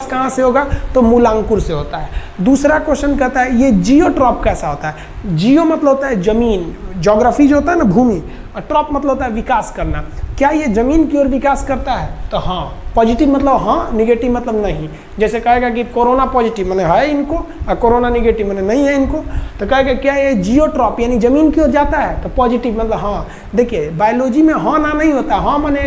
कहाँ से होगा, तो मूलांकुर से होता है। दूसरा क्वेश्चन कहता है ये जियोट्रॉप कैसा होता है। जियो मतलब होता है जमीन, ज्योग्राफी जो होता है ना भूमि, और ट्रॉप मतलब होता है विकास करना। क्या ये जमीन की ओर विकास करता है, तो हाँ। पॉजिटिव मतलब हाँ, निगेटिव मतलब नहीं। जैसे कहेगा कि कोरोना पॉजिटिव मैंने है इनको और कोरोना निगेटिव मैंने नहीं है इनको, तो कहेगा क्या ये जियोट्रॉप यानी जमीन की ओर जाता है, तो पॉजिटिव मतलब हाँ। देखिए बायोलॉजी में हाँ ना नहीं होता, हाँ माने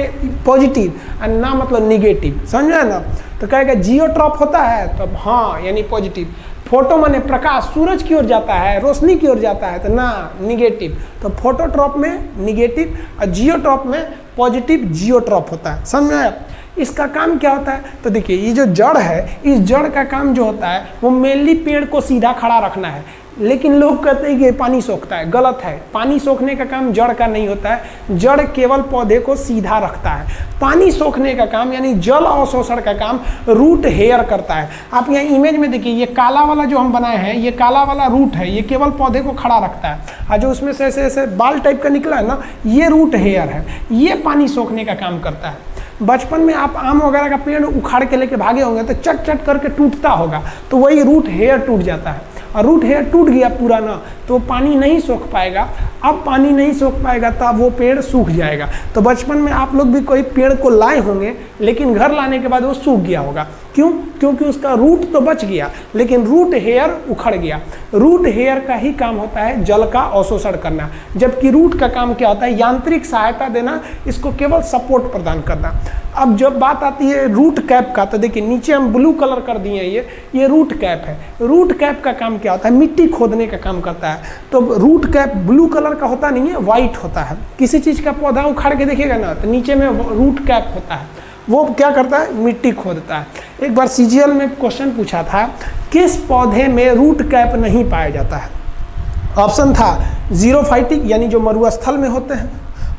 पॉजिटिव और ना मतलब निगेटिव, समझे ना। तो कहेगा जियोट्रॉप होता है तो हाँ यानी पॉजिटिव। फोटो माने प्रकाश सूरज की ओर जाता है, रोशनी की ओर जाता है, तो ना निगेटिव। तो फोटोट्रॉप में निगेटिव और जियोट्रॉप में पॉजिटिव जियोट्रॉप होता है, समझ में आया। इसका काम क्या होता है, तो देखिए ये जो जड़ है, इस जड़ का काम जो होता है वो मेनली पेड़ को सीधा खड़ा रखना है। लेकिन लोग कहते हैं कि पानी सोखता है, गलत है। पानी सोखने का काम जड़ का नहीं होता है, जड़ केवल पौधे को सीधा रखता है। पानी सोखने का काम यानी जल अवशोषण का काम रूट हेयर करता है। आप यहाँ इमेज में देखिए, ये काला वाला जो हम बनाए हैं, ये काला वाला रूट है, ये केवल पौधे को खड़ा रखता है। और जो उसमें से ऐसे ऐसे बाल टाइप का निकला है ना, ये रूट हेयर है, ये पानी सोखने का काम करता है। बचपन में आप आम वगैरह का पेड़ उखाड़ के लेके भागे होंगे तो चट चट करके टूटता होगा, तो वही रूट हेयर टूट जाता है। और रूट हेयर टूट गया पूरा ना, तो पानी नहीं सोख पाएगा। अब पानी नहीं सोख पाएगा तब वो पेड़ सूख जाएगा। तो बचपन में आप लोग भी कोई पेड़ को लाए होंगे, लेकिन घर लाने के बाद वो सूख गया होगा। क्यों? क्योंकि उसका रूट तो बच गया, लेकिन रूट हेयर उखड़ गया। रूट हेयर का ही काम होता है जल का अवशोषण करना, जबकि रूट का काम क्या होता है, यांत्रिक सहायता देना, इसको केवल सपोर्ट प्रदान करना। अब जब बात आती है रूट कैप का, तो देखिए नीचे हम ब्लू कलर कर दिए हैं, ये रूट कैप है। रूट कैप का काम क्या होता है, मिट्टी खोदने का काम करता है। तो रूट कैप ब्लू कलर का होता नहीं है, वाइट होता है। किसी चीज़ का पौधा उखाड़ के देखिएगा ना, तो नीचे में रूट कैप होता है, वो क्या करता है, मिट्टी खोदता है। एक बार सीजीएल में क्वेश्चन पूछा था, किस पौधे में रूट कैप नहीं पाया जाता है। ऑप्शन था जीरोफाइटिक यानी जो मरुस्थल में होते हैं,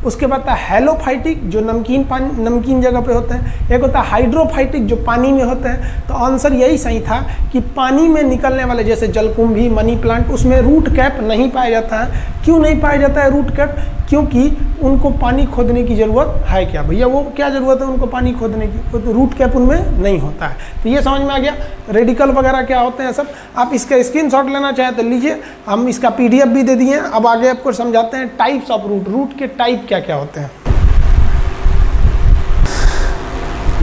उसके बाद था हेलोफाइटिक जो नमकीन जगह पे होते हैं, एक होता है हाइड्रोफाइटिक जो पानी में होते हैं। तो आंसर यही सही था कि पानी में निकलने वाले जैसे जलकुंभी, मनी प्लांट, उसमें रूट कैप नहीं पाया जाता है। क्यों नहीं पाया जाता है रूट कैप? क्योंकि उनको पानी खोदने की ज़रूरत है क्या भैया, वो क्या ज़रूरत है उनको पानी खोदने की, तो रूट कैप उनमें नहीं होता है। तो ये समझ में आ गया रेडिकल वगैरह क्या होते हैं सब। आप इसका स्क्रीनशॉट लेना चाहें तो लीजिए, हम इसका पीडीएफ भी दे दिए हैं। अब आगे आपको समझाते हैं टाइप्स ऑफ रूट, रूट के टाइप क्या क्या होते हैं।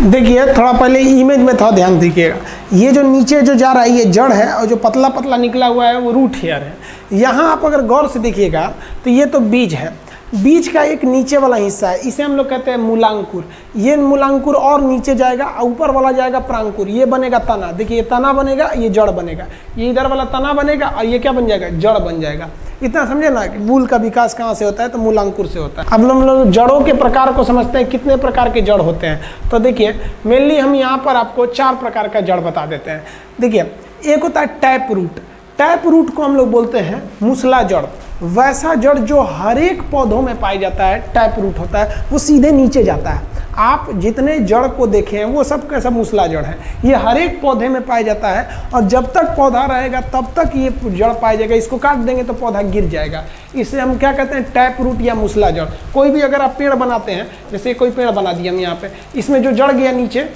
देखिए थोड़ा पहले इमेज में थोड़ा ध्यान दीजिएगा, ये जो नीचे जो जा रहा है ये जड़ है, और जो पतला पतला निकला हुआ है वो रूट हेयर है। यहाँ आप अगर गौर से देखिएगा तो ये तो बीज है, बीज का एक नीचे वाला हिस्सा है, इसे हम लोग कहते हैं मूलांकुर। ये मूलांकुर और नीचे जाएगा, ऊपर वाला जाएगा प्रांकुर, ये बनेगा तना। देखिए ये तना बनेगा, ये जड़ बनेगा, ये इधर वाला तना बनेगा और ये क्या बन जाएगा, जड़ बन जाएगा। इतना समझे ना कि मूल का विकास कहाँ से होता है, तो मूलांकुर से होता है। अब हम लोग जड़ों के प्रकार को समझते हैं, कितने प्रकार के जड़ होते हैं। तो देखिए मेनली हम यहाँ पर आपको 4 प्रकार का जड़ बता देते हैं। देखिए एक होता है टैप रूट। टैप रूट को हम लोग बोलते हैं मूसला जड़। वैसा जड़ जो हर एक पौधों में पाया जाता है टैप रूट होता है, वो सीधे नीचे जाता है। आप जितने जड़ को देखे हैं वो सब कैसा मूसला जड़ है, ये हर एक पौधे में पाया जाता है। और जब तक पौधा रहेगा तब तक ये जड़ पाया जाएगा, इसको काट देंगे तो पौधा गिर जाएगा। इसे हम क्या कहते हैं, टैप रूट या मूसला जड़। कोई भी अगर आप पेड़ बनाते हैं, जैसे कोई पेड़ बना दिया हम यहाँ पे, इसमें जो जड़ गया नीचे,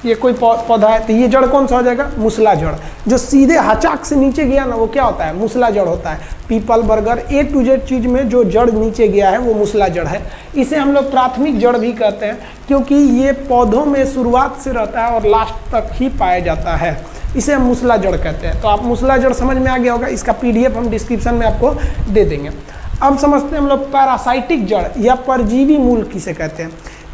ये कोई पौधा है, तो ये जड़ कौन सा हो जाएगा, मूसला जड़। जो सीधे हचाक से नीचे गया ना, वो क्या होता है, मूसला जड़ होता है। पीपल, बरगद, A to Z चीज़ में जो जड़ नीचे गया है वो मूसला जड़ है। इसे हम लोग प्राथमिक जड़ भी कहते हैं, क्योंकि ये पौधों में शुरुआत से रहता है और लास्ट तक ही पाया जाता है। इसे हम मूसला जड़ कहते हैं। तो आप मूसला जड़ समझ में आ गया होगा, इसका PDF हम डिस्क्रिप्शन में आपको दे देंगे। अब समझते हैं हम लोग पैरासाइटिक जड़ या परजीवी मूल किसे कहते हैं।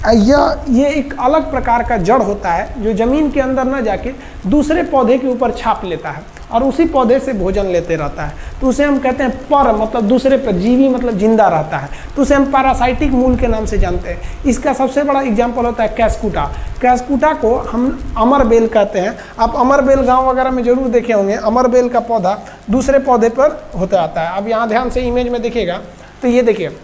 ये एक अलग प्रकार का जड़ होता है जो ज़मीन के अंदर ना जाके दूसरे पौधे के ऊपर छाप लेता है और उसी पौधे से भोजन लेते रहता है। तो उसे हम कहते हैं पर, मतलब दूसरे पर, जीवी मतलब जिंदा रहता है, तो उसे हम पैरासाइटिक मूल के नाम से जानते हैं। इसका सबसे बड़ा एग्जाम्पल होता है कैस्कुटा। कैस्कुटा को हम अमरबेल कहते हैं। आप अमरबेल गाँव वगैरह में जरूर देखे होंगे, अमरबेल का पौधा दूसरे पौधे पर होता आता है। अब यहाँ ध्यान से इमेज में देखिएगा तो ये देखिए,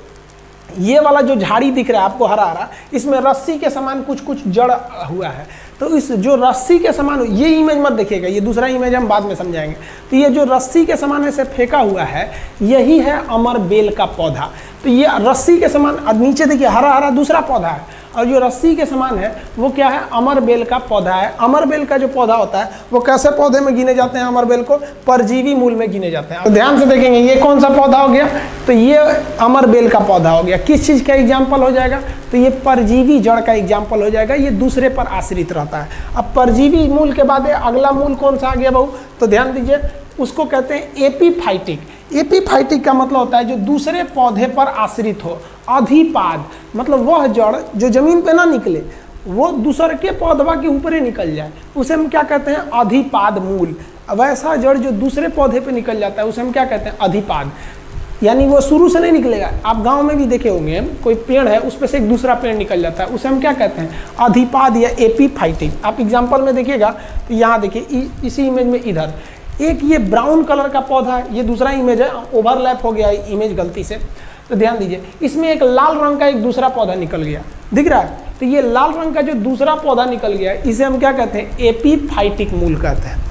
ये वाला जो झाड़ी दिख रहा है आपको हरा हरा, इसमें रस्सी के समान कुछ कुछ जड़ हुआ है। तो इस जो रस्सी के समान, ये इमेज मत देखिएगा, ये दूसरा इमेज हम बाद में समझाएंगे। तो ये जो रस्सी के समान ऐसे फेंका हुआ है, यही है अमरबेल का पौधा। तो ये रस्सी के समान, नीचे देखिए हरा हरा दूसरा पौधा है, और जो रस्सी के समान है वो क्या है, अमरबेल का पौधा है। अमरबेल का जो पौधा होता है वो कैसे पौधे में गिने जाते हैं, अमरबेल को परजीवी मूल में गिने जाते हैं। तो ध्यान से देखेंगे ये कौन सा पौधा हो गया, तो ये अमरबेल का पौधा हो गया। किस चीज़ का एग्जाम्पल हो जाएगा, तो ये परजीवी जड़ का एग्जाम्पल हो जाएगा, ये दूसरे पर आश्रित रहता है। अब परजीवी मूल के बाद अगला मूल कौन सा आ गया बहू, तो ध्यान दीजिए, उसको कहते हैं एपीफाइटिक। एपीफाइटिक का मतलब होता है जो दूसरे पौधे पर आश्रित हो। अधिपाद मतलब वह जड़ जो जमीन पे ना निकले, वो दूसरे के पौधवा के ऊपर ही निकल जाए, उसे हम क्या कहते हैं, अधिपाद मूल। वैसा जड़ जो दूसरे पौधे पे निकल जाता है उसे हम क्या कहते हैं, अधिपाद। यानी वो शुरू से नहीं निकलेगा। आप गांव में भी देखे होंगे, कोई पेड़ है उस पर से एक दूसरा पेड़ निकल जाता है, उसे हम क्या कहते हैं, अधिपाद या एपीफाइटिक। आप एग्जाम्पल में देखिएगा तो यहाँ देखिए इसी इमेज में इधर एक ये ब्राउन कलर का पौधा है, ये दूसरा इमेज है, ओवरलैप हो गया इमेज गलती से, तो ध्यान दीजिए इसमें एक लाल रंग का एक दूसरा पौधा निकल गया, दिख रहा है। तो ये लाल रंग का जो दूसरा पौधा निकल गया इसे हम क्या कहते हैं, एपीफाइटिक मूल कहते हैं।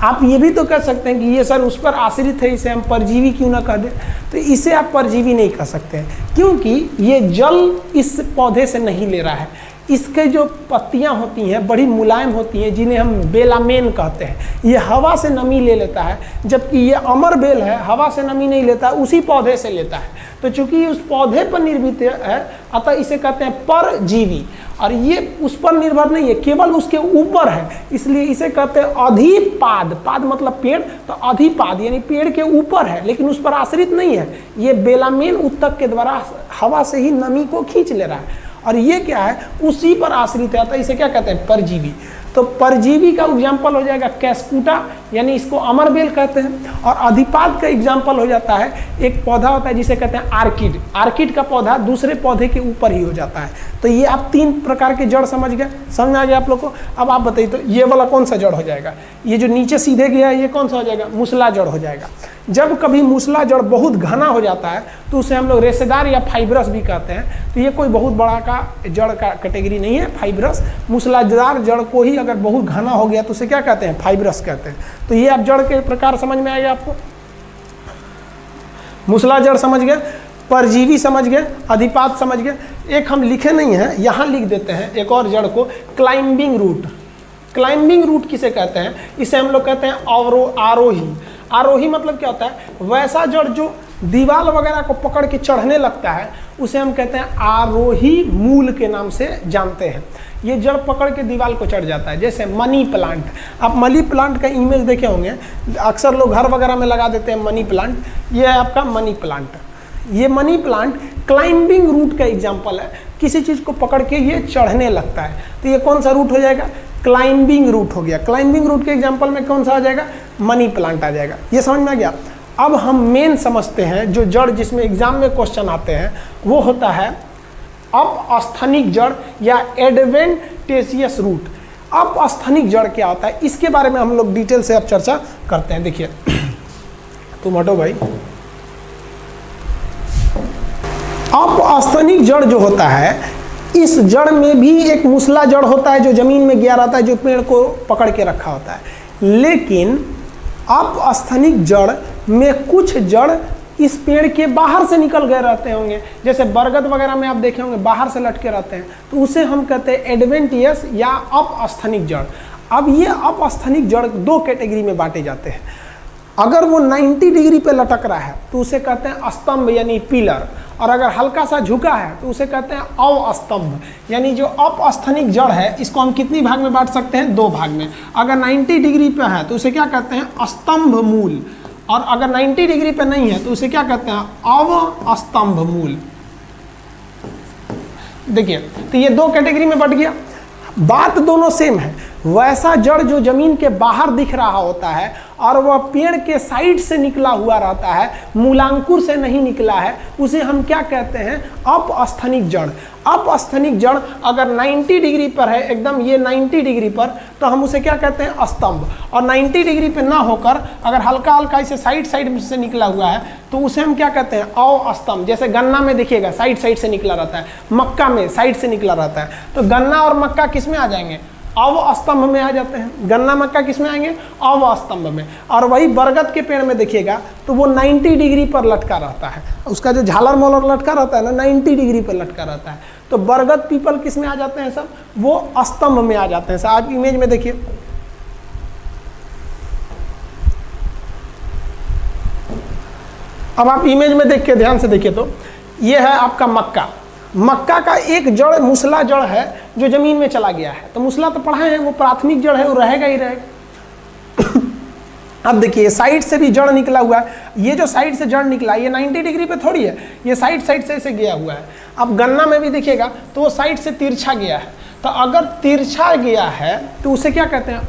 आप ये भी तो कह सकते हैं कि ये सर उस पर आश्रित है, इसे हम परजीवी क्यों ना कह दें, तो इसे आप परजीवी नहीं कह सकते हैं क्योंकि ये जल इस पौधे से नहीं ले रहा है। इसके जो पत्तियां होती हैं बड़ी मुलायम होती हैं, जिन्हें हम बेलामेन कहते हैं, ये हवा से नमी ले लेता है, जबकि ये अमरबेल है हवा से नमी नहीं लेता, उसी पौधे से लेता है। तो चूंकि उस पौधे पर निर्मित है अतः इसे कहते हैं परजीवी, और ये उस पर निर्भर नहीं है, केवल उसके ऊपर है, इसलिए इसे कहते हैं अधिपाद। पाद मतलब पेड़, तो अधिपाद यानी पेड़ के ऊपर है लेकिन उस पर आश्रित नहीं है। ये बेलामेन उत्तक के द्वारा हवा से ही नमी को खींच ले रहा है, और ये क्या है, उसी पर आश्रित है, तो इसे क्या कहते हैं, परजीवी। तो परजीवी का एग्जाम्पल हो जाएगा कैस्कुटा, यानी इसको अमरबेल कहते हैं। और अधिपाद का एग्जाम्पल हो जाता है एक पौधा होता है जिसे कहते हैं आर्किड। आर्किड का पौधा दूसरे पौधे के ऊपर ही हो जाता है। तो ये आप 3 प्रकार के जड़ समझ गए, समझ में आ गया आप लोग को। अब आप बताइए तो ये वाला कौन सा जड़ हो जाएगा, ये जो नीचे सीधे गया है ये कौन सा हो जाएगा, मूसला जड़ हो जाएगा। जब कभी मूसला जड़ बहुत घना हो जाता है तो उसे हम लोग रेशेदार या फाइब्रस भी कहते हैं। तो ये कोई बहुत बड़ा का जड़ का कैटेगरी नहीं है, फाइब्रस। मूसलादार जड़ को ही अगर बहुत घना हो गया तो उसे क्या कहते हैं, फाइब्रस कहते हैं। तो ये आप जड़ के प्रकार समझ में आएगा आपको। मूसला जड़ समझ गए, परजीवी समझ गए, अधिपाद समझ गए। एक हम लिखे नहीं है, यहाँ लिख देते हैं एक और जड़ को, क्लाइंबिंग रूट। क्लाइंबिंग रूट किसे कहते हैं, इसे हम लोग कहते हैं आरोही। आरोही मतलब क्या होता है, वैसा जड़ जो दीवार वगैरह को पकड़ के चढ़ने लगता है उसे हम कहते हैं आरोही मूल के नाम से जानते हैं। ये जड़ पकड़ के दीवार को चढ़ जाता है, जैसे मनी प्लांट। आप मनी प्लांट का इमेज देखे होंगे, अक्सर लोग घर वगैरह में लगा देते हैं मनी प्लांट। ये है आपका मनी प्लांट। ये मनी प्लांट क्लाइंबिंग रूट का एग्जाम्पल है, किसी चीज़ को पकड़ के ये चढ़ने लगता है। तो ये कौन सा रूट हो जाएगा, क्लाइंबिंग रूट हो गया। क्लाइंबिंग रूट के एग्जाम्पल में कौन सा आ जाएगा, मनी प्लांट आ जाएगा। ये समझ में आ गया। अब हम मेन समझते हैं जो जड़ जिसमें एग्जाम में क्वेश्चन आते हैं वो होता है अपस्थनिक जड़ या एडवेंटेशियस रूट। अपस्थनिक जड़ क्या होता है, इसके बारे में हम लोग डिटेल से अब चर्चा करते हैं। देखिए तुम हटो भाई। अपस्थनिक जड़ जो होता है, इस जड़ में भी एक मूसला जड़ होता है जो जमीन में गिरा रहता है, जो पेड़ को पकड़ के रखा होता है। लेकिन अपस्थनिक जड़ में कुछ जड़ इस पेड़ के बाहर से निकल गए रहते होंगे, जैसे बरगद वगैरह में आप देखे होंगे बाहर से लटके रहते हैं, तो उसे हम कहते हैं एडवेंटियस या अपस्थनिक जड़। अब ये अपस्थनिक जड़ 2 कैटेगरी में बांटे जाते हैं। अगर वो 90 डिग्री पे लटक रहा है तो उसे कहते हैं स्तंभ यानी पिलर, और अगर हल्का सा झुका है तो उसे कहते हैं अवस्तंभ। यानी जो अपस्थनिक जड़ है इसको हम कितनी भाग में बांट सकते हैं, 2 भाग में। अगर 90 डिग्री पे है तो उसे क्या कहते हैं, स्तंभ मूल, और अगर 90 डिग्री पे नहीं है तो उसे क्या कहते हैं, अवस्तंभ मूल। देखिए तो ये 2 कैटेगरी में बट गया। बात दोनों सेम है। वैसा जड़ जो जमीन के बाहर दिख रहा होता है और वह पेड़ के साइड से निकला हुआ रहता है, मूलांकुर से नहीं निकला है, उसे हम क्या कहते हैं, अपस्थनिक जड़। अपस्थनिक जड़ अगर 90 डिग्री पर है, एकदम ये 90 डिग्री पर, तो हम उसे क्या कहते हैं, स्तंभ। और 90 डिग्री पर ना होकर अगर हल्का हल्का इसे साइड से निकला हुआ है तो उसे हम क्या कहते हैं, अवस्तंभ। जैसे गन्ना में देखिएगा साइड से निकला रहता है, मक्का में साइड से निकला रहता है। तो गन्ना और मक्का किस में आ जाएंगे, अवस्तंभ में आ जाते हैं। गन्ना मक्का किस में आएंगे, अवस्तंभ में। और वही बरगद के पेड़ में देखिएगा तो वो 90 डिग्री पर लटका रहता है, उसका जो झालर मोलर लटका रहता है ना 90 डिग्री पर लटका रहता है। तो बरगद पीपल किस में आ जाते हैं सब, वो स्तंभ में आ जाते हैं सब। आप इमेज में देखिए, अब आप इमेज में देख के ध्यान से देखिए तो ये है आपका मक्का। मक्का का एक जड़ मुसला जड़ है जो जमीन में चला गया है। तो मुसला तो पढ़ाए हैं, वो प्राथमिक जड़ है, वो रहेगा ही रहेगा। अब देखिए साइड से भी जड़ निकला हुआ है, ये जो साइड से जड़ निकला ये 90 डिग्री पे थोड़ी है, ये साइड से ऐसे गया हुआ है। अब गन्ना में भी देखिएगा तो वो साइड से तिरछा गया है। तो अगर तिरछा गया है तो उसे क्या कहते हैं,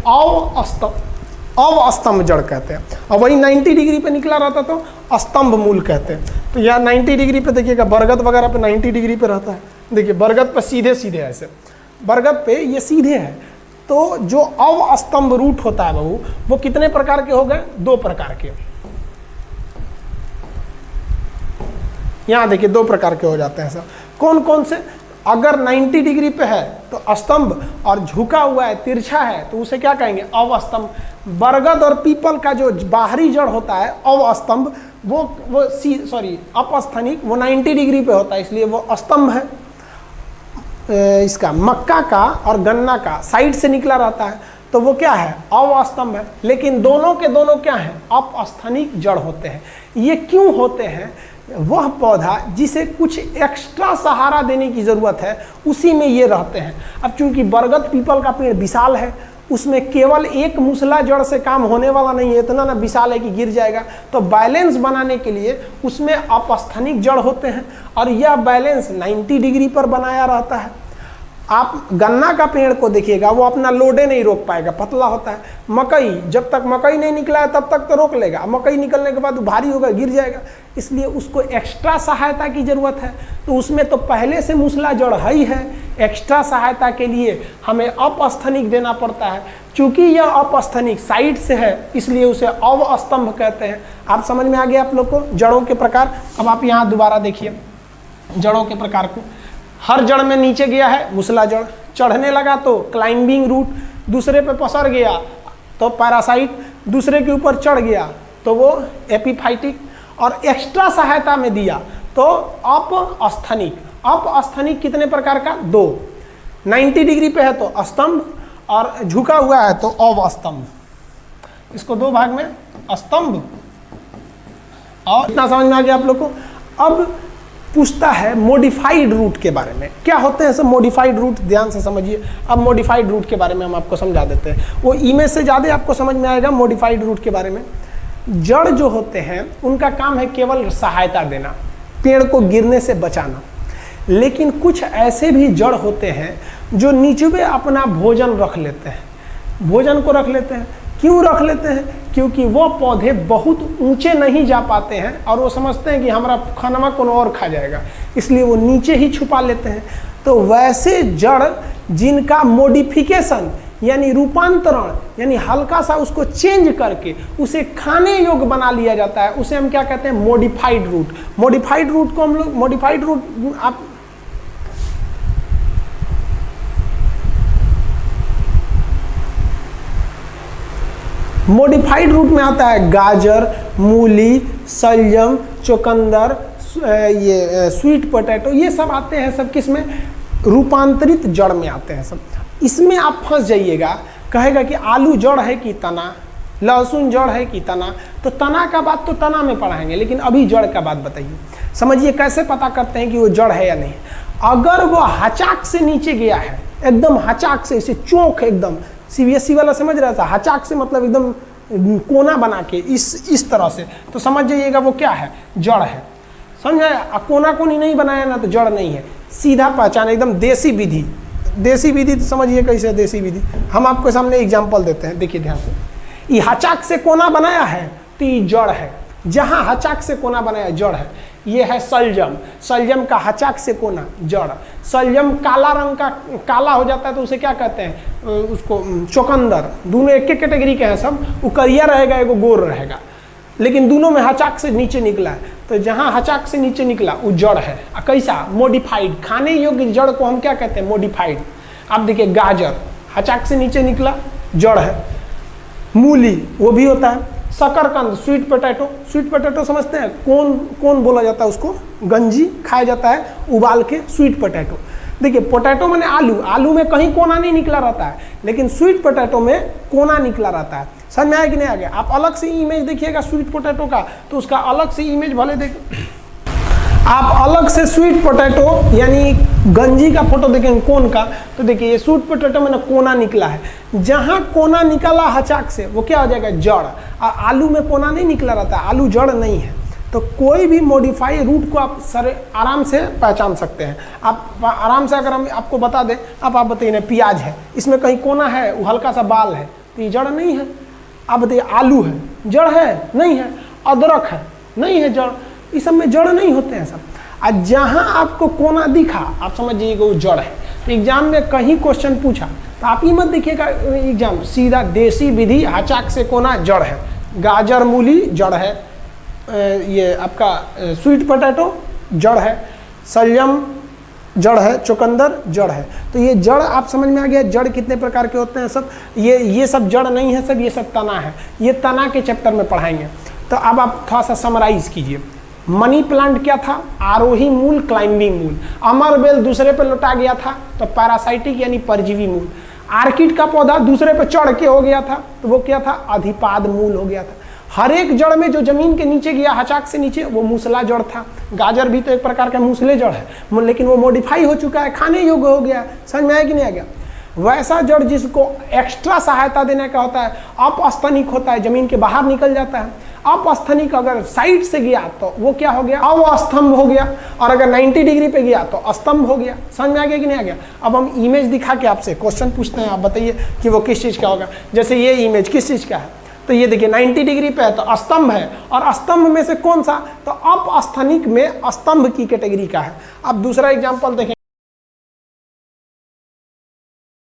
अवस्तंभ जड़ कहते हैं। और वही 90 डिग्री पे निकला रहता तो स्तंभ मूल कहते हैं। तो यहाँ 90 डिग्री पे देखिएगा, बरगद वगैरह पे 90 डिग्री पे रहता है। देखिए बरगद पे सीधे सीधे ऐसे, बरगद पे ये सीधे है। तो जो अवस्तंभ रूट होता है बहू, वो कितने प्रकार के हो गए, 2 प्रकार के। यहाँ देखिए 2 प्रकार के हो जाते हैं सब। कौन कौन से, अगर 90 डिग्री पे है तो स्तंभ, और झुका हुआ है तिरछा है तो उसे क्या कहेंगे, अवस्तंभ। बरगद और पीपल का जो बाहरी जड़ होता है अवस्तंभ, वो अपस्थानिक, वो 90 डिग्री पे होता है, इसलिए वो स्तंभ है। इसका मक्का का और गन्ना का साइड से निकला रहता है तो वो क्या है, अवस्तंभ है। लेकिन दोनों के दोनों क्या है, अपस्थानिक जड़ होते हैं। ये क्यों होते हैं, वह पौधा जिसे कुछ एक्स्ट्रा सहारा देने की ज़रूरत है उसी में ये रहते हैं। अब चूंकि बरगद पीपल का पेड़ विशाल है, उसमें केवल एक मुसला जड़ से काम होने वाला नहीं है, इतना ना विशाल है कि गिर जाएगा। तो बैलेंस बनाने के लिए उसमें अपस्थानिक जड़ होते हैं और यह बैलेंस 90 डिग्री पर बनाया रहता है। आप गन्ना का पेड़ को देखिएगा, वो अपना लोडे नहीं रोक पाएगा, पतला होता है। मकई, जब तक मकई नहीं निकला है तब तक तो रोक लेगा, मकई निकलने के बाद भारी होगा, गिर जाएगा। इसलिए उसको एक्स्ट्रा सहायता की ज़रूरत है। तो उसमें तो पहले से मुसला जड़ है ही है, एक्स्ट्रा सहायता के लिए हमें अपस्थानिक देना पड़ता है। चूँकि यह अपस्थानिक साइड से है इसलिए उसे अवस्तंभ कहते हैं। आप समझ में आ गया आप लोग को जड़ों के प्रकार। अब आप यहाँ दोबारा देखिए जड़ों के प्रकार को। हर जड़ में नीचे गया है मुसला जड़, चढ़ने लगा तो क्लाइंबिंग रूट, दूसरे पे पसर गया तो पैरासाइट, दूसरे के ऊपर चढ़ गया तो वो एपिफाइटिक, और एक्स्ट्रा सहायता में दिया तो अपस्थानिक। अपस्थानिक कितने प्रकार का, 2। 90 डिग्री पे है तो स्तंभ, और झुका हुआ है तो अवस्तंभ। इसको 2 भाग में, स्तंभ और, इतना समझ में आ गया आप लोग को। अब पूछता है मॉडिफाइड रूट के बारे में, क्या होते हैं सब मॉडिफाइड रूट, ध्यान से समझिए। अब मॉडिफाइड रूट के बारे में हम आपको समझा देते हैं, वो इमेज से ज़्यादा आपको समझ में आएगा मॉडिफाइड रूट के बारे में। जड़ जो होते हैं उनका काम है केवल सहायता देना, पेड़ को गिरने से बचाना। लेकिन कुछ ऐसे भी जड़ होते हैं जो नीचे अपना भोजन रख लेते हैं, भोजन को रख लेते हैं। क्यों रख लेते हैं, क्योंकि वो पौधे बहुत ऊंचे नहीं जा पाते हैं और वो समझते हैं कि हमारा खाना कौन और खा जाएगा, इसलिए वो नीचे ही छुपा लेते हैं। तो वैसे जड़ जिनका मॉडिफिकेशन यानी रूपांतरण, यानी हल्का सा उसको चेंज करके उसे खाने योग्य बना लिया जाता है, उसे हम क्या कहते हैं, मॉडिफाइड रूट। मॉडिफाइड रूट को हम लोग, मॉडिफाइड रूट आप मॉडिफाइड रूट में आता है गाजर, मूली, शलजम, चुकंदर, ये स्वीट पोटैटो, ये सब आते हैं सब किस में, रूपांतरित जड़ में आते हैं सब। इसमें आप फंस जाइएगा, कहेगा कि आलू जड़ है कि तना, लहसुन जड़ है कि तना। तो तना का बात तो तना में पढ़ाएंगे, लेकिन अभी जड़ का बात बताइए। समझिए कैसे पता करते हैं कि वो जड़ है या नहीं। अगर वो हचाक से नीचे गया है, एकदम हचाक से, इसे चौक एकदम, सीबीएसई वाला समझ रहा था, हचाक से मतलब एकदम कोना बना के इस तरह से, तो समझ जाइएगा वो क्या है, जड़ है। समझ आया, कोना कोनी नहीं बनाया ना तो जड़ नहीं है, सीधा पहचान, एकदम देसी विधि। देसी विधि तो समझिए कैसे देसी विधि, हम आपको सामने एग्जाम्पल देते हैं, देखिए ध्यान से। ये हचाक से कोना बनाया है तो ये जड़ है, जहाँ हचाक से कोना बनाया जड़ है। ये है सलजम, सलजम का हचाक से कोना जड़। सलजम काला रंग का, काला हो जाता है तो उसे क्या कहते हैं, उसको चुकंदर। दोनों एक एक कैटेगरी के हैं सब, वो करिया रहेगा एगो गोर रहेगा, लेकिन दोनों में हचाक से नीचे निकला है। तो जहाँ हचाक से नीचे निकला वो जड़ है। कैसा, मॉडिफाइड, खाने योग्य जड़ को हम क्या कहते हैं, मॉडिफाइड। आप देखिए गाजर हचाक से नीचे निकला, जड़ है। मूली वो भी होता है। शकरकंद, स्वीट पोटैटो, स्वीट पोटैटो समझते हैं, कौन बोला जाता है उसको, गंजी खाया जाता है उबाल के, स्वीट पोटैटो। देखिए पोटैटो मैंने आलू, आलू में कहीं कोना नहीं निकला रहता है, लेकिन स्वीट पोटैटो में कोना निकला रहता है। समझ में आया कि नहीं आ गया? आप अलग से इमेज देखिएगा स्वीट पोटैटो का, तो उसका अलग से इमेज भले देख, आप अलग से स्वीट पोटैटो यानी गंजी का फोटो देखेंगे कोन का, तो देखिए ये स्वीट पोटैटो में ना कोना निकला है, जहां कोना निकला हचाक से वो क्या हो जाएगा? जड़। और आलू में कोना नहीं निकला रहता है, आलू जड़ नहीं है। तो कोई भी मॉडिफाई रूट को आप आराम से पहचान सकते हैं। आप आराम से, अगर हम आपको बता दें, आप बताइए ना, प्याज है, इसमें कहीं कोना है, वो हल्का सा बाल है, तो ये जड़ नहीं है। आप बताइए आलू है, जड़ है? नहीं है। अदरक है, नहीं है जड़। इस सब में जड़ नहीं होते हैं सब। और जहाँ आपको कोना दिखा आप समझिएगा वो जड़ है। तो एग्जाम में कहीं क्वेश्चन पूछा तो आप ही मत देखिएगा एग्जाम, सीधा देसी विधि हचाक से कोना जड़ है। गाजर मूली जड़ है, ये आपका स्वीट पोटैटो जड़ है, सलजम जड़ है, चुकंदर जड़ है। तो ये जड़ आप समझ में आ गया, जड़ कितने प्रकार के होते हैं सब। ये सब जड़ नहीं है सब, ये सब तना है। ये तना के चैप्टर में पढ़ाएंगे। तो अब आप थोड़ा सा समराइज कीजिए। मनी प्लांट क्या था? आरोही मूल, क्लाइंबिंग मूल। अमर बेल दूसरे पे लौटा गया था, तो पैरासाइटिक यानी परजीवी मूल। आर्किड का पौधा दूसरे पे चढ़ के हो गया था, तो वो क्या था? अधिपाद मूल हो गया था। हर एक जड़ में जो जमीन के नीचे गया हचाक से नीचे, वो मूसला जड़ था। गाजर भी तो एक प्रकार का मूसले जड़ है, लेकिन वो मॉडिफाई हो चुका है, खाने योग्य हो गया। समझ में आया कि नहीं आ गया? वैसा जड़ जिसको एक्स्ट्रा सहायता देने का होता है, अपस्थनिक होता है, जमीन के बाहर निकल जाता है। अपस्थनिक अगर साइड से गया तो वो क्या हो गया? अवस्तंभ हो गया। और अगर 90 डिग्री पे गया तो अस्तंभ हो गया। समझ में आ गया कि नहीं आ गया? अब हम इमेज दिखा के आपसे क्वेश्चन पूछते हैं, आप बताइए कि वो किस चीज़ का होगा। जैसे ये इमेज किस चीज़ का है? तो ये देखिए 90 डिग्री पे है तो स्तंभ है, और स्तंभ में से कौन सा? तो अपस्थनिक में स्तंभ की कैटेगरी का है। अब दूसरा एग्जांपल देखें।